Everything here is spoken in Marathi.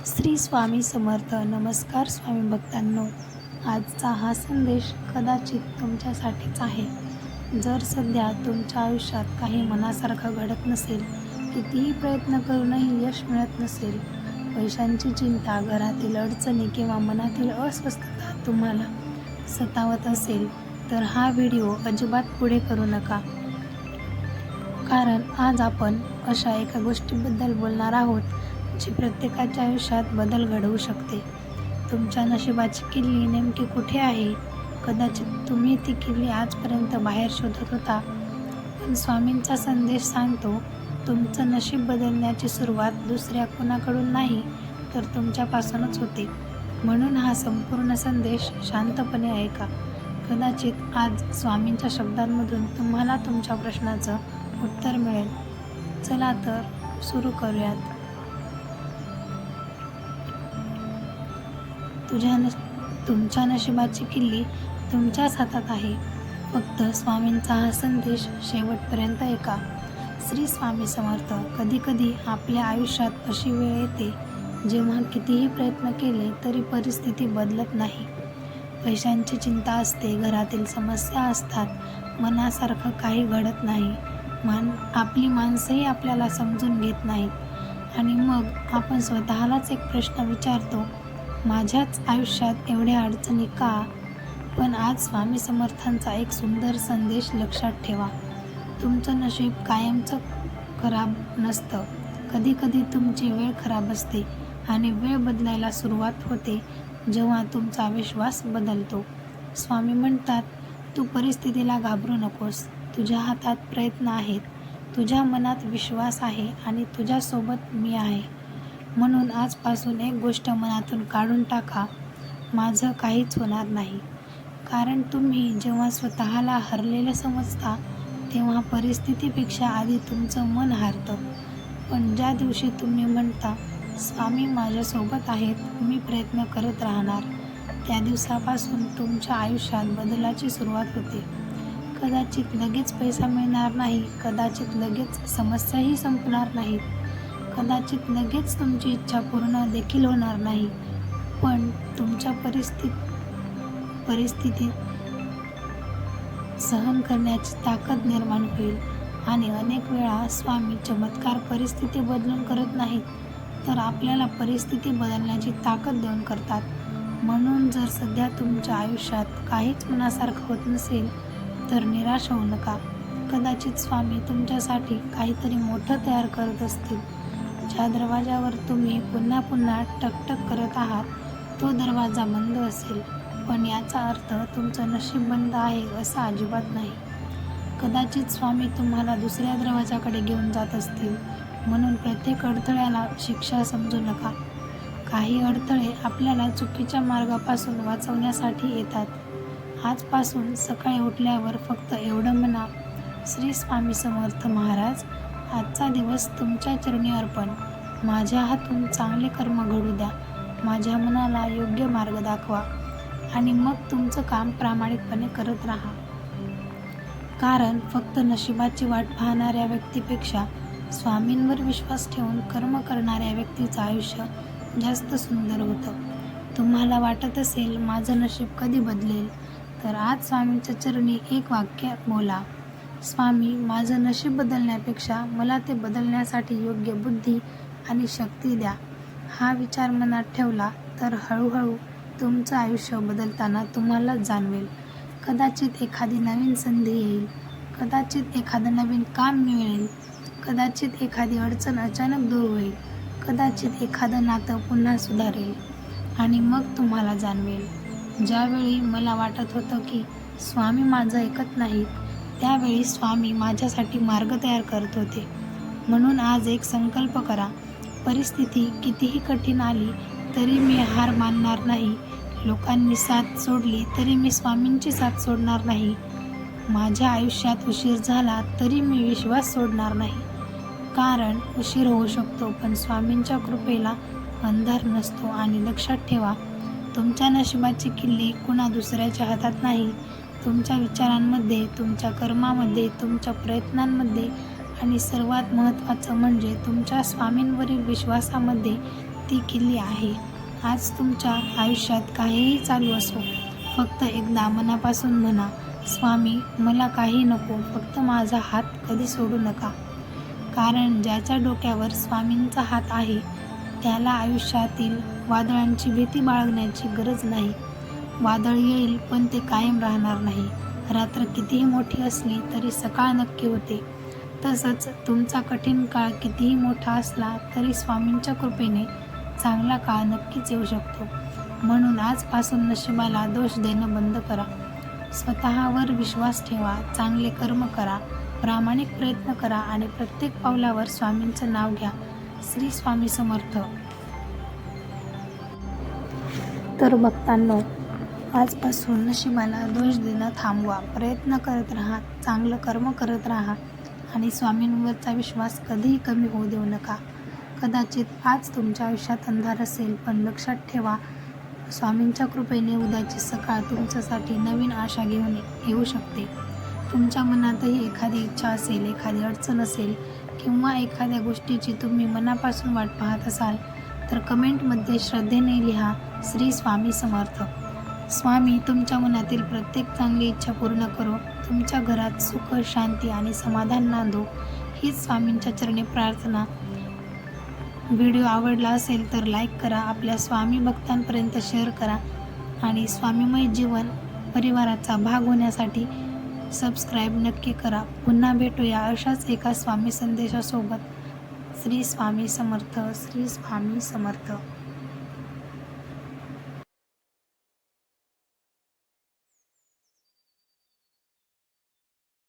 श्री स्वामी समर्थ. नमस्कार स्वामी भक्तांनो. आजचा हा संदेश कदाचित तुमच्यासाठीच आहे. जर सध्या तुमच्या आयुष्यात काही मनासारखं घडत नसेल, कितीही प्रयत्न करूनही यश मिळत नसेल, पैशांची चिंता, घरातील अडचणी किंवा मनातील अस्वस्थता तुम्हाला सतावत असेल, तर हा व्हिडिओ अजिबात पुढे करू नका. कारण आज आपण अशा एका गोष्टीबद्दल बोलणार आहोत जी प्रत्येकाच्या आयुष्यात बदल घडवू शकते. तुमच्या नशिबाची किल्ली नेमकी कुठे आहे? कदाचित तुम्ही ती किल्ली आजपर्यंत बाहेर शोधत होता, पण स्वामींचा संदेश सांगतो, तुमचं नशीब बदलण्याची सुरुवात दुसऱ्या कुणाकडून नाही तर तुमच्यापासूनच होते. म्हणून हा संपूर्ण संदेश शांतपणे ऐका. कदाचित आज स्वामींच्या शब्दांमधून तुम्हाला तुमच्या प्रश्नाचं उत्तर मिळेल. चला तर सुरू करूयात. तुमच्या नशिबाची किल्ली तुमच्याच हातात आहे. फक्त स्वामींचा हा संदेश शेवटपर्यंत ऐका. श्री स्वामी समर्थ. कधीकधी आपल्या आयुष्यात अशी वेळ येते जेव्हा कितीही प्रयत्न केले तरी परिस्थिती बदलत नाही. पैशांची चिंता असते, घरातील समस्या असतात, मनासारखं काही घडत नाही, आपली माणसंही आपल्याला समजून घेत नाहीत आणि मग आपण स्वतःलाच एक प्रश्न विचारतो, माझ्याच आयुष्यात एवढ्या अडचणी का? पण आज स्वामी समर्थांचा एक सुंदर संदेश लक्षात ठेवा. तुमचं नशीब कायमचं खराब नसतं. कधीकधी तुमची वेळ खराब असते आणि वेळ बदलायला सुरुवात होते जेव्हा तुमचा विश्वास बदलतो. स्वामी म्हणतात, तू परिस्थितीला घाबरू नकोस. तुझ्या हातात प्रयत्न आहेत, तुझ्या मनात विश्वास आहे आणि तुझ्यासोबत मी आहे. म्हणून आजपासून एक गोष्ट मनातून काढून टाका, माझं काहीच होणार नाही. कारण तुम्ही जेव्हा स्वतःला हरलेलं समजता तेव्हा परिस्थितीपेक्षा आधी तुमचं मन हारतं. पण ज्या दिवशी तुम्ही म्हणता, स्वामी माझ्यासोबत आहेत, मी प्रयत्न करत राहणार, त्या दिवसापासून तुमच्या आयुष्यात बदलाची सुरुवात होते. कदाचित लगेच पैसा मिळणार नाही, कदाचित लगेच समस्याही संपणार नाहीत, कदाचित लगेच तुमची इच्छा पूर्ण देखील होणार नाही, पण तुमच्या परिस्थितीत सहन करण्याची ताकद निर्माण होईल. आणि अनेक वेळा स्वामी चमत्कार परिस्थिती बदलून करत नाहीत, तर आपल्याला परिस्थिती बदलण्याची ताकद देऊन करतात. म्हणून जर सध्या तुमच्या आयुष्यात काहीच मनासारखं होत नसेल तर निराश होऊ नका. कदाचित स्वामी तुमच्यासाठी काहीतरी मोठं तयार करत असतील. ज्या दरवाजावर तुम्ही पुन्हा पुन्हा टकटक करत आहात तो दरवाजा बंद असेल, पण याचा अर्थ तुमचं नशीब बंद आहे असं अजिबात नाही. कदाचित स्वामी तुम्हाला दुसऱ्या दरवाजाकडे घेऊन जात असतील. म्हणून प्रत्येक अडथळ्याला शिक्षा समजू नका. काही अडथळे आपल्याला चुकीच्या मार्गापासून वाचवण्यासाठी येतात. आजपासून सकाळी उठल्यावर फक्त एवढं म्हणा, श्री स्वामी समर्थ महाराज, आजचा दिवस तुमच्या चरणी अर्पण. माझ्या हातून चांगले कर्म घडू द्या, माझ्या मनाला योग्य मार्ग दाखवा. आणि मग तुमचं काम प्रामाणिकपणे करत राहा. कारण फक्त नशिबाची वाट पाहणाऱ्या व्यक्तीपेक्षा स्वामींवर विश्वास ठेवून कर्म करणाऱ्या व्यक्तीचं आयुष्य जास्त सुंदर होतं. तुम्हाला वाटत असेल माझं नशीब कधी बदलेल, तर आज स्वामींच्या चरणी एक वाक्य बोला, स्वामी माझं नशीब बदलण्यापेक्षा मला ते बदलण्यासाठी योग्य बुद्धी आणि शक्ती द्या. हा विचार मनात ठेवला तर हळूहळू तुमचं आयुष्य बदलताना तुम्हाला जाणवेल. कदाचित एखादी नवीन संधी येईल, कदाचित एखादं नवीन काम मिळेल, कदाचित एखादी अडचण अचानक दूर होईल, कदाचित एखादं नातं पुन्हा सुधारेल. आणि मग तुम्हाला जाणवेल, ज्यावेळी मला वाटत होतं की स्वामी माझं ऐकत नाहीत, त्यावेळी स्वामी माझ्यासाठी मार्ग तयार करत होते. म्हणून आज एक संकल्प करा, परिस्थिती कितीही कठीण आली तरी मी हार मानणार नाही. लोकांनी साथ सोडली तरी मी स्वामींची साथ सोडणार नाही. माझ्या आयुष्यात उशीर झाला तरी मी विश्वास सोडणार नाही. कारण उशीर होऊ शकतो पण स्वामींच्या कृपेला अंधार नसतो. आणि लक्षात ठेवा, तुमच्या नशिबाची किल्ली कुणा दुसऱ्याच्या हातात नाही. तुमच्या विचारांमध्ये, तुमच्या कर्मामध्ये, तुमच्या प्रयत्नांमध्ये आणि सर्वात महत्त्वाचं म्हणजे तुमच्या स्वामींवरील विश्वासामध्ये ती किल्ली आहे. आज तुमच्या आयुष्यात काहीही चालू असो, फक्त एकदा मनापासून म्हणा, स्वामी मला काही नको, फक्त माझा हात कधी सोडू नका. कारण ज्याच्या डोक्यावर स्वामींचा हात आहे त्याला आयुष्यातील वादळांची भीती बाळगण्याची गरज नाही. वादळ येईल पण ते कायम राहणार नाही. रात्र कितीही मोठी असली तरी सकाळ नक्की होते. तसंच तुमचा कठीण काळ कितीही मोठा असला तरी स्वामींच्या कृपेने चांगला काळ नक्कीच येऊ शकतो. म्हणून आजपासून नशिबाला दोष देणं बंद करा. स्वतःवर विश्वास ठेवा, चांगले कर्म करा, प्रामाणिक प्रयत्न करा आणि प्रत्येक पावलावर स्वामींचं नाव घ्या. श्री स्वामी समर्थ. तर भक्तांनो, आजपासून नशिबाला दोष देणं थांबवा. प्रयत्न करत राहा, चांगलं कर्म करत राहा आणि स्वामींवरचा विश्वास कधीही कमी होऊ देऊ नका. कदाचित आज तुमच्या आयुष्यात अंधार असेल, पण लक्षात ठेवा, स्वामींच्या कृपेने उद्याची सकाळ तुमच्यासाठी नवीन आशा घेऊन येऊ शकते. तुमच्या मनातही एखादी इच्छा असेल, एखादी अडचण असेल किंवा एखाद्या गोष्टीची तुम्ही मनापासून वाट पाहत असाल तर कमेंटमध्ये श्रद्धेने लिहा, श्री स्वामी समर्थ. स्वामी तुमच्या मनातील प्रत्येक चांगली इच्छा पूर्ण करो. तुमच्या घरात सुख, शांती आणि समाधान नांदो, हीच स्वामींच्या चरणी प्रार्थना. व्हिडिओ आवडला असेल तर लाईक करा, आपल्या स्वामी भक्तांपर्यंत शेअर करा आणि स्वामीमय जीवन परिवाराचा भाग होण्यासाठी सबस्क्राईब नक्की करा. पुन्हा भेटूया अशाच एका स्वामी संदेशासोबत. श्री स्वामी समर्थ. श्री स्वामी समर्थ.